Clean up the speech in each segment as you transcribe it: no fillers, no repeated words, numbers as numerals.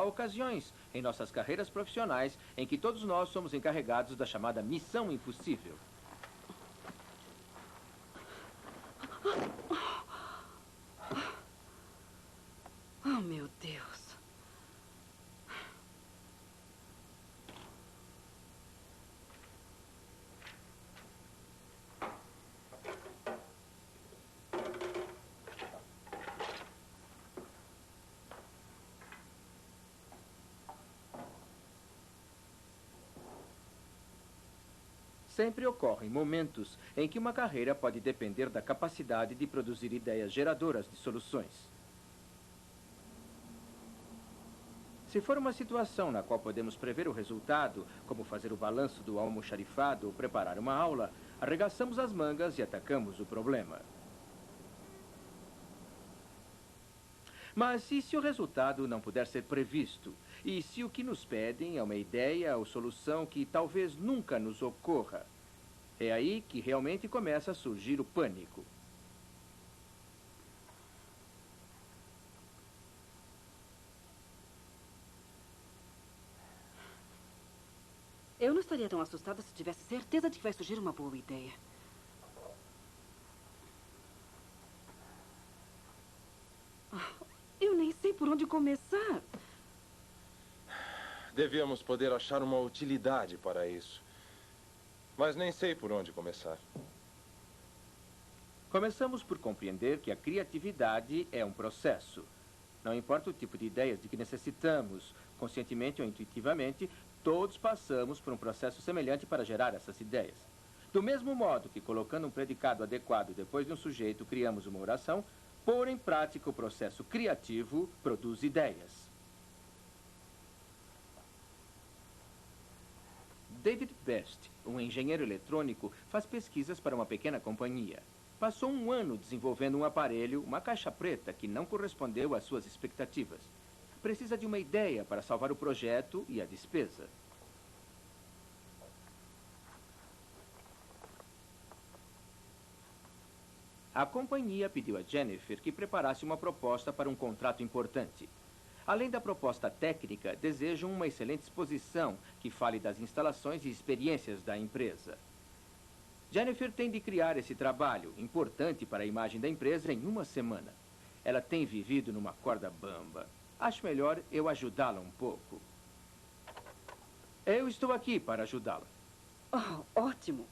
ocasiões em nossas carreiras profissionais em que todos nós somos encarregados da chamada missão impossível. Oh, meu Deus. Sempre ocorrem momentos em que uma carreira pode depender da capacidade de produzir ideias geradoras de soluções. Se for uma situação na qual podemos prever o resultado, como fazer o balanço do almoxarifado ou preparar uma aula, arregaçamos as mangas e atacamos o problema. Mas e se o resultado não puder ser previsto? E se o que nos pedem é uma ideia ou solução que talvez nunca nos ocorra? É aí que realmente começa a surgir o pânico. Eu não estaria tão assustada se tivesse certeza de que vai surgir uma boa ideia. Eu nem sei por onde começar. Devíamos poder achar uma utilidade para isso. Mas nem sei por onde começar. Começamos por compreender que a criatividade é um processo. Não importa o tipo de ideias de que necessitamos, conscientemente ou intuitivamente, todos passamos por um processo semelhante para gerar essas ideias. Do mesmo modo que, colocando um predicado adequado depois de um sujeito, criamos uma oração, pôr em prática o processo criativo produz ideias. David Best, um engenheiro eletrônico, faz pesquisas para uma pequena companhia. Passou um ano desenvolvendo um aparelho, uma caixa preta, que não correspondeu às suas expectativas. Precisa de uma ideia para salvar o projeto e a despesa. A companhia pediu a Jennifer que preparasse uma proposta para um contrato importante. Além da proposta técnica, desejam uma excelente exposição que fale das instalações e experiências da empresa. Jennifer tem de criar esse trabalho, importante para a imagem da empresa, em uma semana. Ela tem vivido numa corda bamba. Acho melhor eu ajudá-la um pouco. Eu estou aqui para ajudá-la. Oh, ótimo.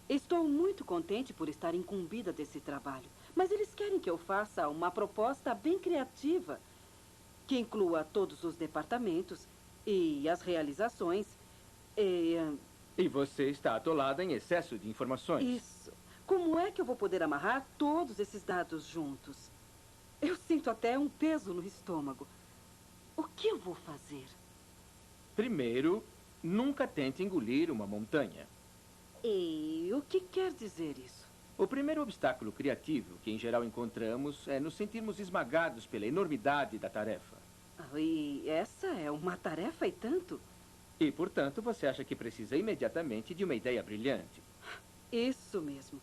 Estou muito contente por estar incumbida desse trabalho. Mas eles querem que eu faça uma proposta bem criativa, que inclua todos os departamentos e as realizações. E você está atolada em excesso de informações. Isso. Como é que eu vou poder amarrar todos esses dados juntos? Eu sinto até um peso no estômago. O que eu vou fazer? Primeiro, nunca tente engolir uma montanha. E o que quer dizer isso? O primeiro obstáculo criativo que, em geral, encontramos é nos sentirmos esmagados pela enormidade da tarefa. E essa é uma tarefa e tanto? E, portanto, você acha que precisa imediatamente de uma ideia brilhante. Isso mesmo.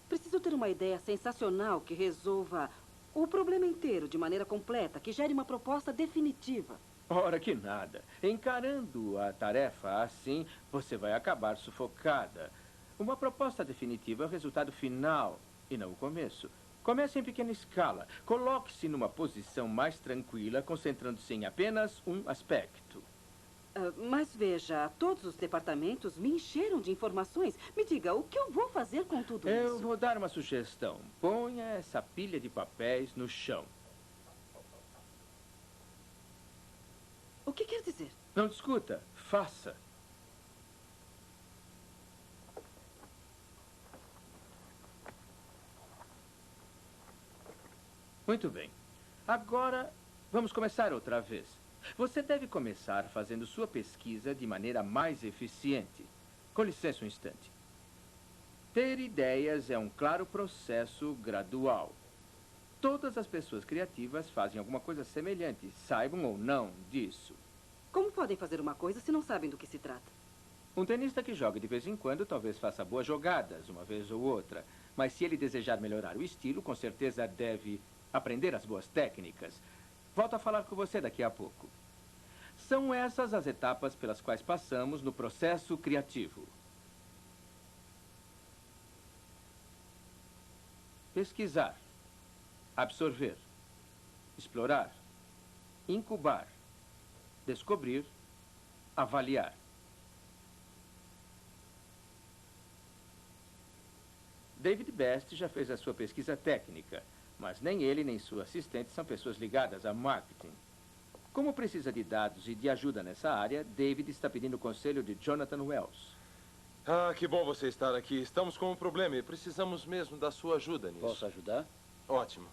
Preciso ter uma ideia sensacional que resolva o problema inteiro de maneira completa, que gere uma proposta definitiva. Ora que nada. Encarando a tarefa assim, você vai acabar sufocada. Uma proposta definitiva é o resultado final e não o começo. Comece em pequena escala. Coloque-se numa posição mais tranquila, concentrando-se em apenas um aspecto. Mas veja, todos os departamentos me encheram de informações. Me diga, o que eu vou fazer com tudo isso? Eu vou dar uma sugestão. Ponha essa pilha de papéis no chão. O que quer dizer? Não discuta. Faça. Muito bem. Agora, vamos começar outra vez. Você deve começar fazendo sua pesquisa de maneira mais eficiente. Com licença um instante. Ter ideias é um claro processo gradual. Todas as pessoas criativas fazem alguma coisa semelhante, saibam ou não disso. Como podem fazer uma coisa se não sabem do que se trata? Um tenista que joga de vez em quando talvez faça boas jogadas, uma vez ou outra. Mas se ele desejar melhorar o estilo, com certeza deve aprender as boas técnicas. Volto a falar com você daqui a pouco. São essas as etapas pelas quais passamos no processo criativo. Pesquisar, absorver, explorar, incubar, descobrir, avaliar. David Best já fez a sua pesquisa técnica, mas nem ele nem sua assistente são pessoas ligadas a marketing. Como precisa de dados e de ajuda nessa área, David está pedindo o conselho de Jonathan Wells. Ah, que bom você estar aqui. Estamos com um problema e precisamos mesmo da sua ajuda nisso. Posso ajudar? Ótimo.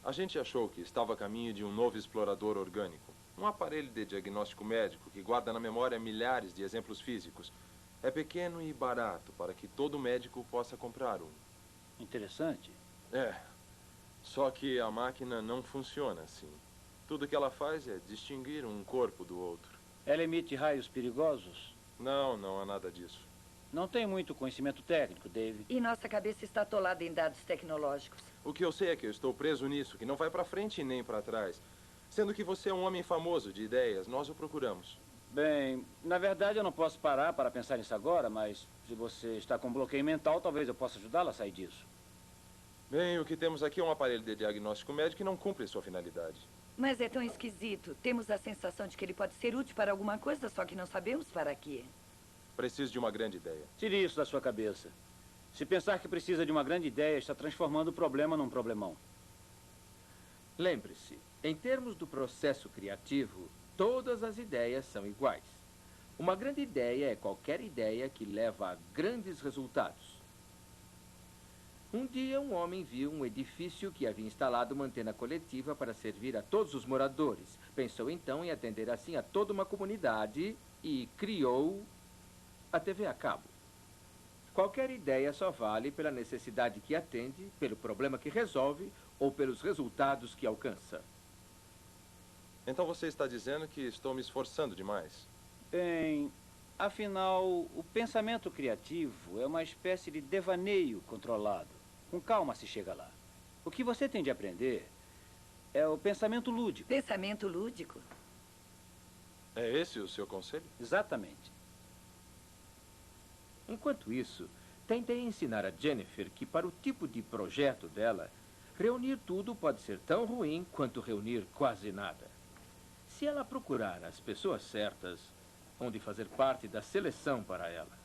A gente achou que estava a caminho de um novo explorador orgânico. Um aparelho de diagnóstico médico que guarda na memória milhares de exemplos físicos. É pequeno e barato para que todo médico possa comprar um. Interessante. É. Só que a máquina não funciona assim. Tudo que ela faz é distinguir um corpo do outro. Ela emite raios perigosos? Não, não há nada disso. Não tem muito conhecimento técnico, David. E nossa cabeça está atolada em dados tecnológicos. O que eu sei é que eu estou preso nisso, que não vai para frente e nem para trás. Sendo que você é um homem famoso de ideias, nós o procuramos. Bem, na verdade eu não posso parar para pensar nisso agora, mas se você está com bloqueio mental, talvez eu possa ajudá-la a sair disso. Bem, o que temos aqui é um aparelho de diagnóstico médico que não cumpre sua finalidade. Mas é tão esquisito. Temos a sensação de que ele pode ser útil para alguma coisa, só que não sabemos para quê. Preciso de uma grande ideia. Tire isso da sua cabeça. Se pensar que precisa de uma grande ideia, está transformando o problema num problemão. Lembre-se, em termos do processo criativo, todas as ideias são iguais. Uma grande ideia é qualquer ideia que leva a grandes resultados. Um dia, um homem viu um edifício que havia instalado uma antena coletiva para servir a todos os moradores. Pensou então em atender assim a toda uma comunidade e criou a TV a cabo. Qualquer ideia só vale pela necessidade que atende, pelo problema que resolve ou pelos resultados que alcança. Então você está dizendo que estou me esforçando demais? Bem, afinal, o pensamento criativo é uma espécie de devaneio controlado. Com calma se chega lá. O que você tem de aprender é o pensamento lúdico. Pensamento lúdico? É esse o seu conselho? Exatamente. Enquanto isso, tentei ensinar a Jennifer que, para o tipo de projeto dela, reunir tudo pode ser tão ruim quanto reunir quase nada. Se ela procurar as pessoas certas, hão de fazer parte da seleção para ela.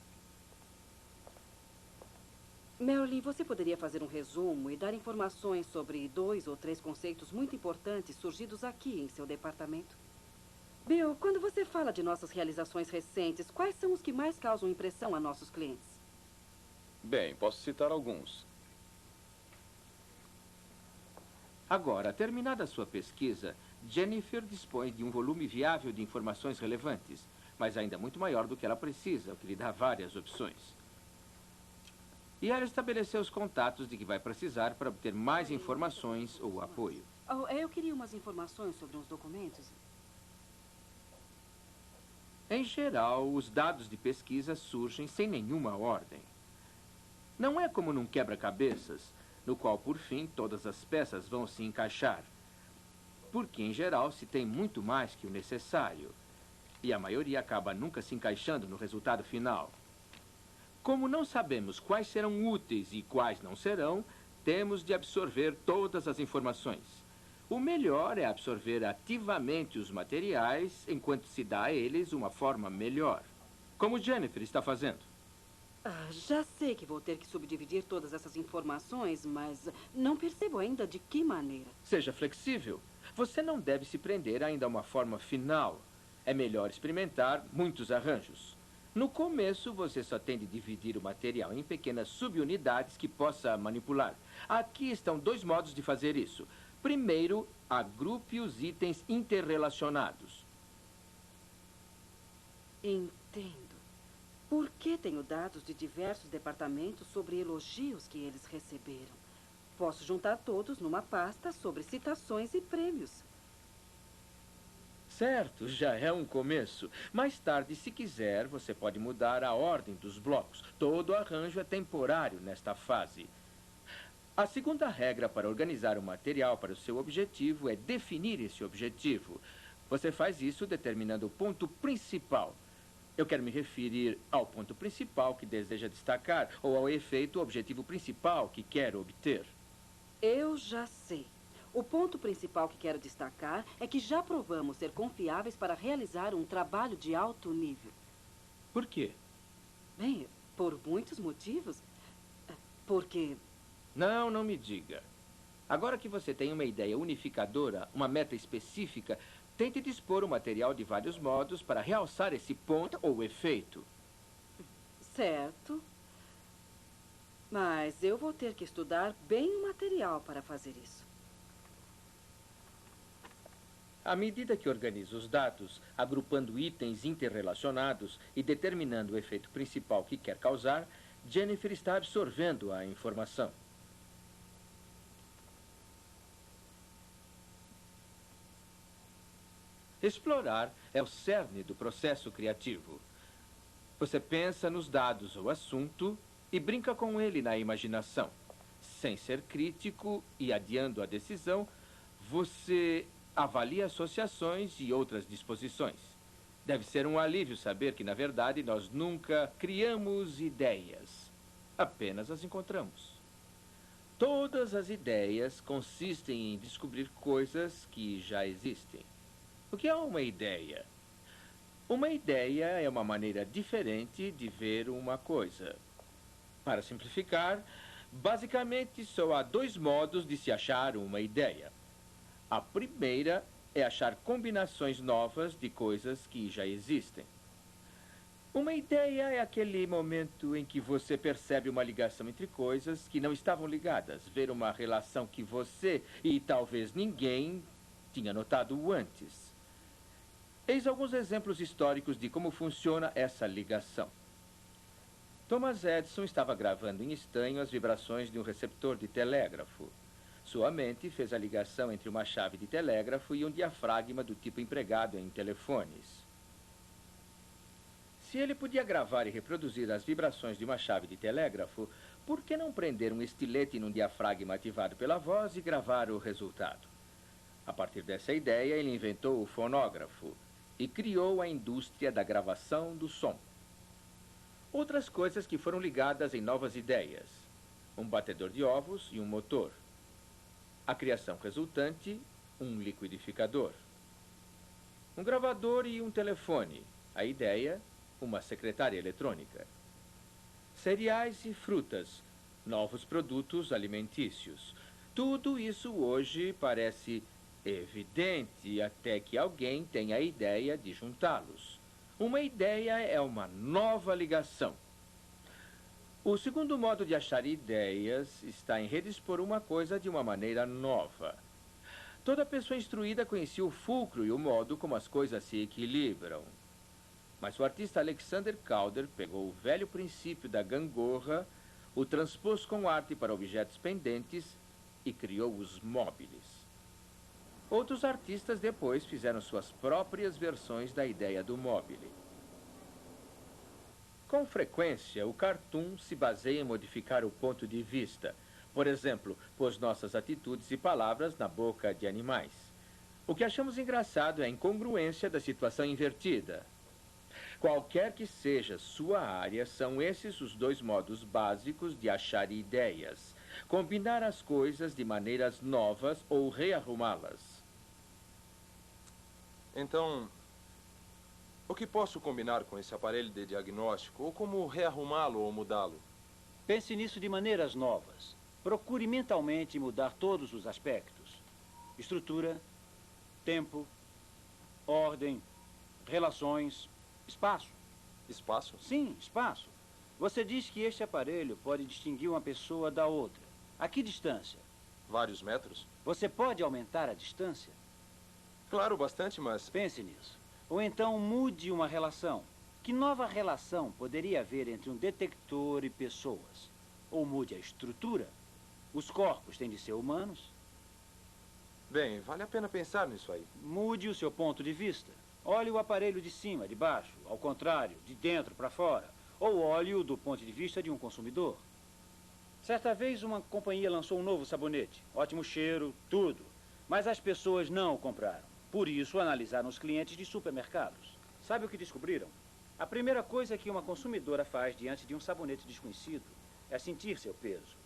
Marilyn, você poderia fazer um resumo e dar informações sobre 2 ou 3 conceitos muito importantes surgidos aqui em seu departamento? Bill, quando você fala de nossas realizações recentes, quais são os que mais causam impressão a nossos clientes? Bem, posso citar alguns. Agora, terminada a sua pesquisa, Jennifer dispõe de um volume viável de informações relevantes, mas ainda muito maior do que ela precisa, o que lhe dá várias opções. E ela estabeleceu os contatos de que vai precisar para obter mais informações ou apoio. Oh, eu queria umas informações sobre uns documentos. Em geral, os dados de pesquisa surgem sem nenhuma ordem. Não é como num quebra-cabeças, no qual, por fim, todas as peças vão se encaixar. Porque, em geral, se tem muito mais que o necessário. E a maioria acaba nunca se encaixando no resultado final. Como não sabemos quais serão úteis e quais não serão, temos de absorver todas as informações. O melhor é absorver ativamente os materiais enquanto se dá a eles uma forma melhor. Como Jennifer está fazendo. Já sei que vou ter que subdividir todas essas informações, mas não percebo ainda de que maneira. Seja flexível. Você não deve se prender ainda a uma forma final. É melhor experimentar muitos arranjos. No começo, você só tem de dividir o material em pequenas subunidades que possa manipular. Aqui estão 2 modos de fazer isso. Primeiro, agrupe os itens interrelacionados. Entendo. Por que tenho dados de diversos departamentos sobre elogios que eles receberam? Posso juntar todos numa pasta sobre citações e prêmios. Certo, já é um começo. Mais tarde, se quiser, você pode mudar a ordem dos blocos. Todo arranjo é temporário nesta fase. A segunda regra para organizar o material para o seu objetivo é definir esse objetivo. Você faz isso determinando o ponto principal. Eu quero me referir ao ponto principal que deseja destacar ou ao efeito objetivo principal que quer obter. Eu já sei. O ponto principal que quero destacar é que já provamos ser confiáveis para realizar um trabalho de alto nível. Por quê? Bem, por muitos motivos. Porque... Não me diga. Agora que você tem uma ideia unificadora, uma meta específica, tente dispor o material de vários modos para realçar esse ponto ou efeito. Certo. Mas eu vou ter que estudar bem o material para fazer isso. À medida que organiza os dados, agrupando itens interrelacionados e determinando o efeito principal que quer causar, Jennifer está absorvendo a informação. Explorar é o cerne do processo criativo. Você pensa nos dados ou assunto e brinca com ele na imaginação. Sem ser crítico e adiando a decisão, você avalia associações e outras disposições. Deve ser um alívio saber que, na verdade, nós nunca criamos ideias. Apenas as encontramos. Todas as ideias consistem em descobrir coisas que já existem. O que é uma ideia? Uma ideia é uma maneira diferente de ver uma coisa. Para simplificar, basicamente só há dois modos de se achar uma ideia. A primeira é achar combinações novas de coisas que já existem. Uma ideia é aquele momento em que você percebe uma ligação entre coisas que não estavam ligadas, ver uma relação que você e talvez ninguém tinha notado antes. Eis alguns exemplos históricos de como funciona essa ligação. Thomas Edison estava gravando em estanho as vibrações de um receptor de telégrafo. Sua mente fez a ligação entre uma chave de telégrafo e um diafragma do tipo empregado em telefones. Se ele podia gravar e reproduzir as vibrações de uma chave de telégrafo, por que não prender um estilete num diafragma ativado pela voz e gravar o resultado? A partir dessa ideia, ele inventou o fonógrafo e criou a indústria da gravação do som. Outras coisas que foram ligadas em novas ideias: um batedor de ovos e um motor. A criação resultante, um liquidificador. Um gravador e um telefone. A ideia, uma secretária eletrônica. Cereais e frutas, novos produtos alimentícios. Tudo isso hoje parece evidente até que alguém tenha a ideia de juntá-los. Uma ideia é uma nova ligação. O segundo modo de achar ideias está em redispor uma coisa de uma maneira nova. Toda pessoa instruída conhecia o fulcro e o modo como as coisas se equilibram. Mas o artista Alexander Calder pegou o velho princípio da gangorra, o transpôs com arte para objetos pendentes e criou os móveis. Outros artistas depois fizeram suas próprias versões da ideia do mobile. Com frequência, o cartoon se baseia em modificar o ponto de vista. Por exemplo, pôs nossas atitudes e palavras na boca de animais. O que achamos engraçado é a incongruência da situação invertida. Qualquer que seja sua área, são esses os dois modos básicos de achar ideias. Combinar as coisas de maneiras novas ou rearrumá-las. Então, o que posso combinar com esse aparelho de diagnóstico? Ou como rearrumá-lo ou mudá-lo? Pense nisso de maneiras novas. Procure mentalmente mudar todos os aspectos: estrutura, tempo, ordem, relações, espaço. Espaço? Sim, espaço. Você diz que este aparelho pode distinguir uma pessoa da outra. A que distância? Vários metros? Você pode aumentar a distância? Claro, bastante, mas... Pense nisso. Ou então mude uma relação. Que nova relação poderia haver entre um detector e pessoas? Ou mude a estrutura. Os corpos têm de ser humanos. Bem, vale a pena pensar nisso aí. Mude o seu ponto de vista. Olhe o aparelho de cima, de baixo, ao contrário, de dentro para fora. Ou olhe-o do ponto de vista de um consumidor. Certa vez uma companhia lançou um novo sabonete. Ótimo cheiro, tudo. Mas as pessoas não o compraram. Por isso, analisaram os clientes de supermercados. Sabe o que descobriram? A primeira coisa que uma consumidora faz diante de um sabonete desconhecido é sentir seu peso.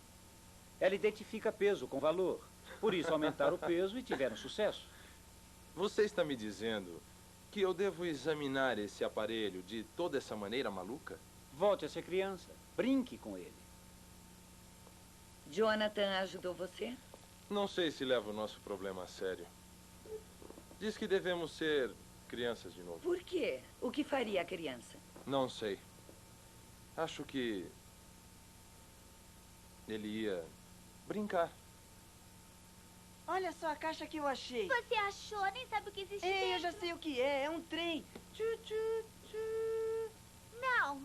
Ela identifica peso com valor. Por isso, aumentaram o peso e tiveram sucesso. Você está me dizendo que eu devo examinar esse aparelho de toda essa maneira maluca? Volte a ser criança. Brinque com ele. Jonathan ajudou você? Não sei se leva o nosso problema a sério. Diz que devemos ser crianças de novo. Por quê? O que faria a criança? Não sei. Acho que ele ia brincar. Olha só a caixa que eu achei. Você achou? Nem sabe o que existe Ei, eu dentro. já sei o que é. É um trem. Tchu, tchu, tchu. Não,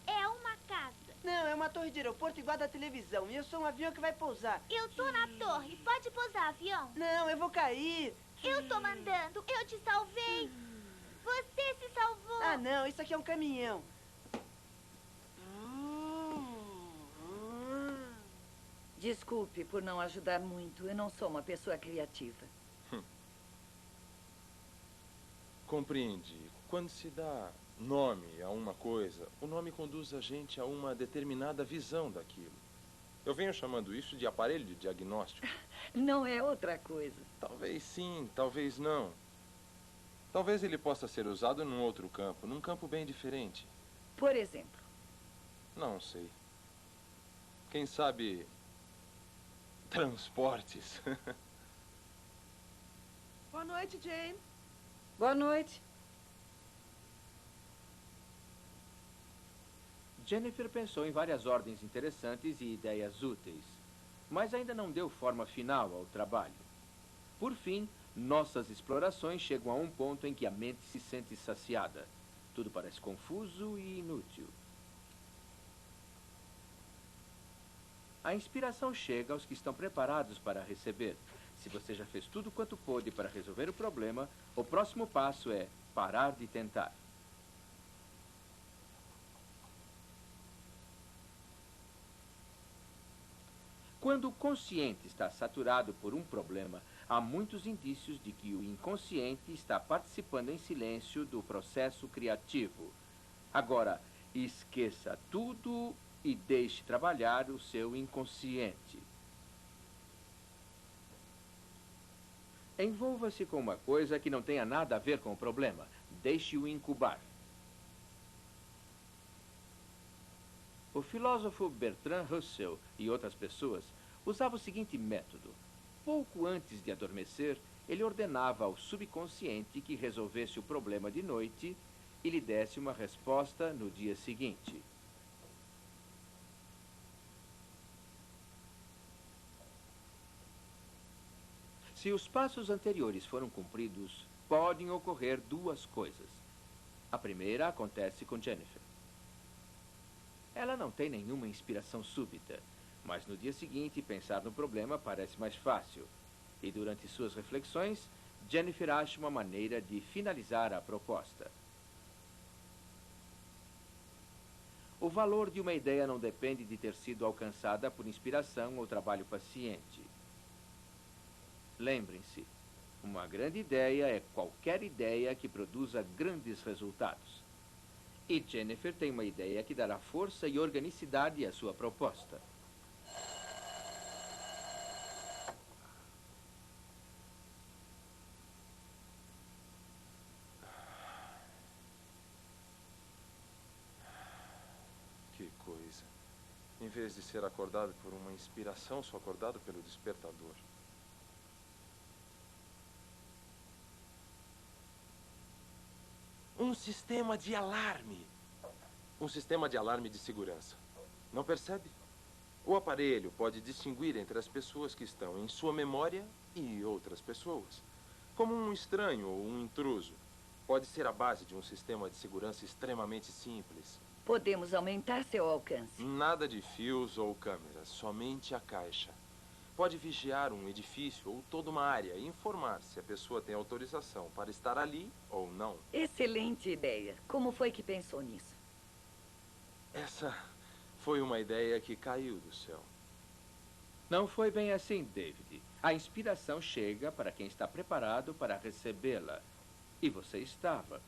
é uma casa. Não, é uma torre de aeroporto igual da televisão. E eu sou um avião que vai pousar. Eu tô na torre. Pode pousar, avião. Não, eu vou cair. Eu tô mandando. Eu te salvei. Você se salvou. Ah, não. Isso aqui é um caminhão. Desculpe por não ajudar muito. Eu não sou uma pessoa criativa. Compreende. Quando se dá nome a uma coisa, o nome conduz a gente a uma determinada visão daquilo. Eu venho chamando isso de aparelho de diagnóstico. Não é outra coisa. Talvez sim, talvez não. Talvez ele possa ser usado num outro campo, num campo bem diferente. Por exemplo, Não sei. Quem sabe transportes. Boa noite, Jane. Boa noite. Jennifer pensou em várias ordens interessantes e ideias úteis, mas ainda não deu forma final ao trabalho. Por fim, nossas explorações chegam a um ponto em que a mente se sente saciada. Tudo parece confuso e inútil. A inspiração chega aos que estão preparados para receber. Se você já fez tudo quanto pôde para resolver o problema, o próximo passo é parar de tentar. Quando o consciente está saturado por um problema, há muitos indícios de que o inconsciente está participando em silêncio do processo criativo. Agora, esqueça tudo e deixe trabalhar o seu inconsciente. Envolva-se com uma coisa que não tenha nada a ver com o problema. Deixe-o incubar. O filósofo Bertrand Russell e outras pessoas usavam o seguinte método. Pouco antes de adormecer, ele ordenava ao subconsciente que resolvesse o problema de noite e lhe desse uma resposta no dia seguinte. Se os passos anteriores foram cumpridos, podem ocorrer duas coisas. A primeira acontece com Jennifer. Ela não tem nenhuma inspiração súbita, mas no dia seguinte pensar no problema parece mais fácil. E durante suas reflexões, Jennifer acha uma maneira de finalizar a proposta. O valor de uma ideia não depende de ter sido alcançada por inspiração ou trabalho paciente. Lembrem-se, uma grande ideia é qualquer ideia que produza grandes resultados. E Jennifer tem uma ideia que dará força e organicidade à sua proposta. Que coisa. Em vez de ser acordado por uma inspiração, sou acordado pelo despertador. Um sistema de alarme. Um sistema de alarme de segurança. Não percebe? O aparelho pode distinguir entre as pessoas que estão em sua memória e outras pessoas. Como um estranho ou um intruso. Pode ser a base de um sistema de segurança extremamente simples. podemos aumentar seu alcance. Nada de fios ou câmeras, somente a caixa. Pode vigiar um edifício ou toda uma área e informar se a pessoa tem autorização para estar ali ou não. Excelente ideia. Como foi que pensou nisso? Essa foi uma ideia que caiu do céu. Não foi bem assim, David. A inspiração chega para quem está preparado para recebê-la. E você estava.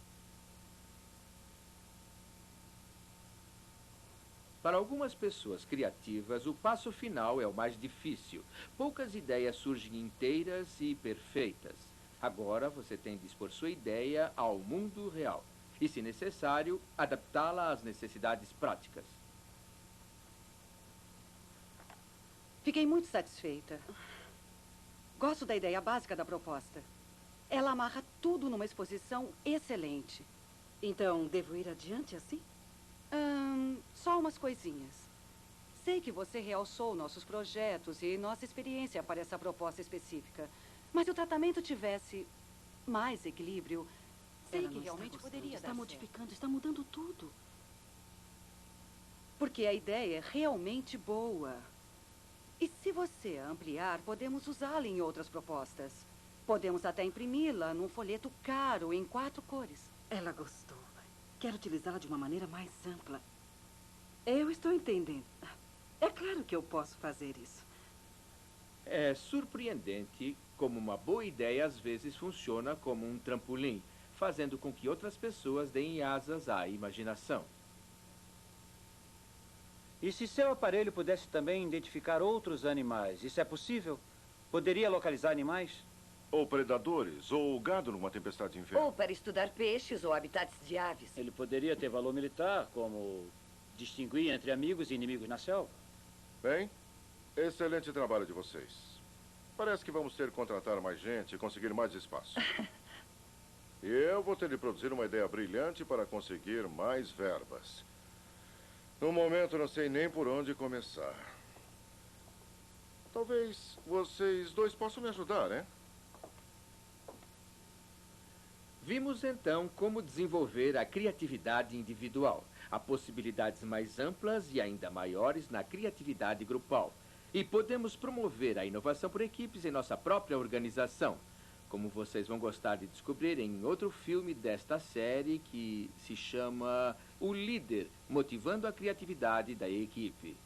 Para algumas pessoas criativas, o passo final é o mais difícil. Poucas ideias surgem inteiras e perfeitas. Agora você tem de expor sua ideia ao mundo real. E, se necessário, adaptá-la às necessidades práticas. Fiquei muito satisfeita. Gosto da ideia básica da proposta. Ela amarra tudo numa exposição excelente. Então, devo ir adiante assim? Só umas coisinhas. Sei que você realçou nossos projetos e nossa experiência para essa proposta específica. Mas se o tratamento tivesse mais equilíbrio, sei que realmente poderia dar certo. Está modificando, está mudando tudo. Porque a ideia é realmente boa. E se você ampliar, podemos usá-la em outras propostas. Podemos até imprimi-la num folheto caro em 4 cores. Ela gostou. Quero utilizá-la de uma maneira mais ampla. Eu estou entendendo. É claro que eu posso fazer isso. É surpreendente como uma boa ideia às vezes funciona como um trampolim, fazendo com que outras pessoas deem asas à imaginação. E se seu aparelho pudesse também identificar outros animais, isso é possível? Poderia localizar animais? Ou predadores, ou gado numa tempestade de inverno. Ou para estudar peixes ou habitats de aves. Ele poderia ter valor militar, como distinguir entre amigos e inimigos na selva. Bem, excelente trabalho de vocês. Parece que vamos ter que contratar mais gente e conseguir mais espaço. E eu vou ter de produzir uma ideia brilhante para conseguir mais verbas. No momento, não sei nem por onde começar. Talvez vocês dois possam me ajudar, né? Vimos então como desenvolver a criatividade individual. Há possibilidades mais amplas e ainda maiores na criatividade grupal. E podemos promover a inovação por equipes em nossa própria organização. Como vocês vão gostar de descobrir em outro filme desta série que se chama O Líder, Motivando a Criatividade da Equipe.